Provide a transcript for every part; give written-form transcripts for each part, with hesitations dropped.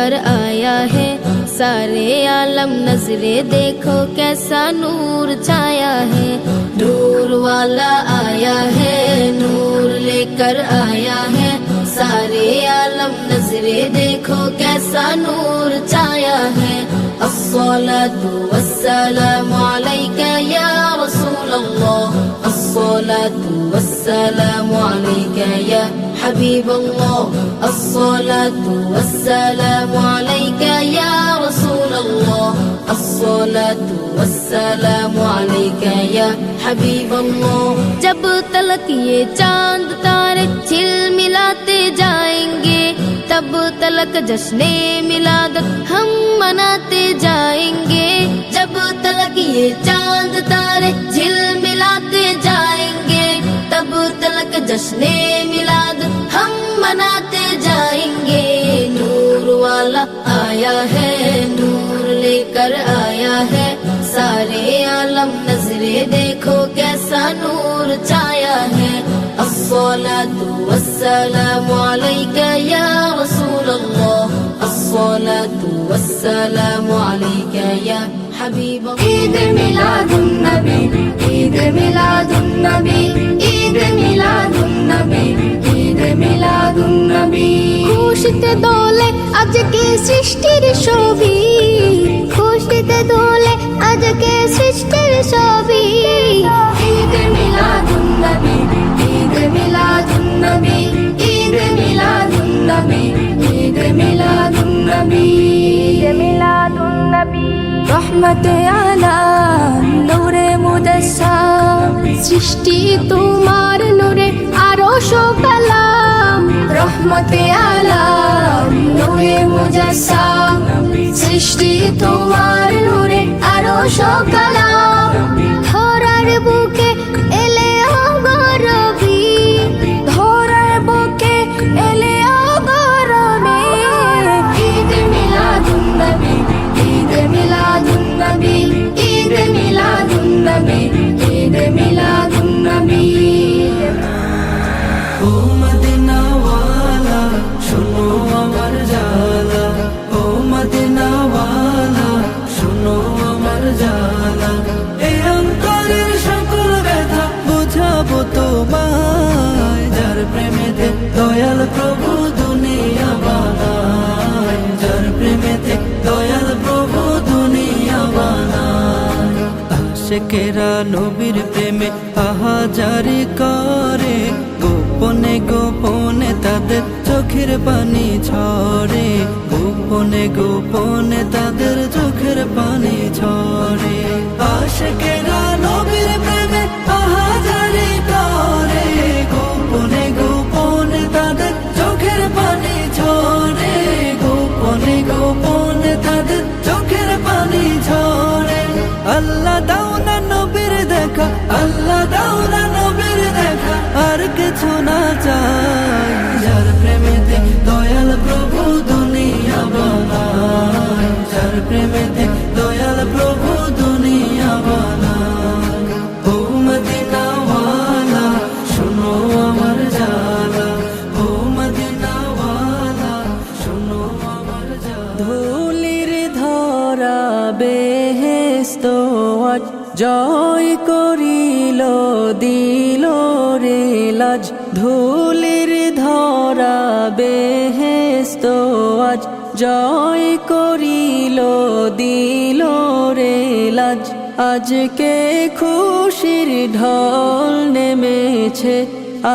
लेकर आया है। सारे आलम नजरे देखो कैसा नूर छाया है। नूर वाला आया है, नूर लेकर आया है। सारे आलम नजरे देखो कैसा नूर छाया है। अस्सलातु वस्सलामु अलैका या रसूल अल्लाह, अस्सलातु वस्सलामु अलैका या हबीब अल्लाह, अस्सलातु वस्सलामु अलैका या रसूल अल्लाह, अस्सलातु वस्सलामु अलैका या हबीब अल्लाह। जब तलक ये चांद तारे झिलमिलाते जाएंगे, तब तलक जश्ने मिलादत हम मनाते जाएंगे। जब तलक ये चांद तारे झिलमिलाते जाएंगे, तब तलक जश्ने मिलादत हम मनाते जाएंगे। नूर वाला आया है, नूर लेकर आया है। सारे आलम नजरे देखो कैसा नूर छाया है। अस्सलातु वस्सलामु अलैका या रसूल अल्लाह, अस्सलातु वस्सलामु अलैका या हबीब अल्लाह। ईद मिलादुन नबी, ईद मिलादुन नबी, ईद मिलादुन नबी, ईद मिलादुन नबी। খুশিতে দোলে আজকে সৃষ্টির ছবি, খুশিতে দোলে আজকে সৃষ্টির ছবি। ঈদ মিলাদুন নবী, ঈদ মিলাদুন নবী, ঈদ মিলাদুন নবী, ঈদ মিলাদুন নবী, ঈদ মিলাদুন নবী। রহমতে আলাম নূরে মুজাসসাম, সৃষ্টি তোমার নূরে আরশ ও কালাম। রহমতে আলাম নূরে মুজাসসাম, সৃষ্টি তোমার নূরে আরশ ও কালাম। ধরার বুকে এলে অগরবী, ধরার বুকে এলে অগরমে। ঈদ মিলাদুন নবী, ঈদ মিলাদুন নবী, ঈদ মিলাদুন নবী, ঈদ মিলাদুন নবী। ও মদিনা ওয়ালা শোনো আমার জালা, ও মদিনা ওয়ালা শোনো আমার জালা। এই অন্তরের সকল ব্যথা বুঝাবো তোমায়, যার প্রেমেতে দয়াল প্রভু দুনিয়া বানায়, যার প্রেমেতে দয়াল প্রভু দুনিয়া বানায়। আশিকেরা নবীর প্রেমে আহাজারি করে, গোপনে গোপনে তাদের চোখের পানি ঝরে, গোপনে গোপনে তাদের চোখের পানি ঝরে। আশিকেরা নবীর প্রেমে আহাজারি করে, গোপনে গোপনে তাদের চোখের পানি ঝরে, গোপনে গোপনে তাদের চোখের পানি ঝরে। আল্লাহ দাও না নবীর দেখা, আল্লাহ দাও না নবীর দেখা, আর কিছু না চাই। যার প্রেমেতে দয়াল প্রভু দুনিয়া বানায়, যার প্রেমেতে দয়াল প্রভু দুনিয়া বানায়। ও মদিনা ওয়ালা শোনো আমার জালা, ও মদিনা ওয়ালা শোনো আমার জালা। ধুলির ধরা বেহেশত আজ জয় করিল দিল রে লাজ, ধুলির ধরা বেহেশত আজ জয় করিল দিল রে লাজ। আজকে খুশির ঢল নেমেছে,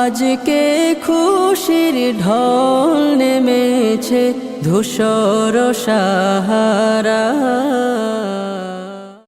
আজকে খুশির ঢল নেমেছে ধূসর সাহারা।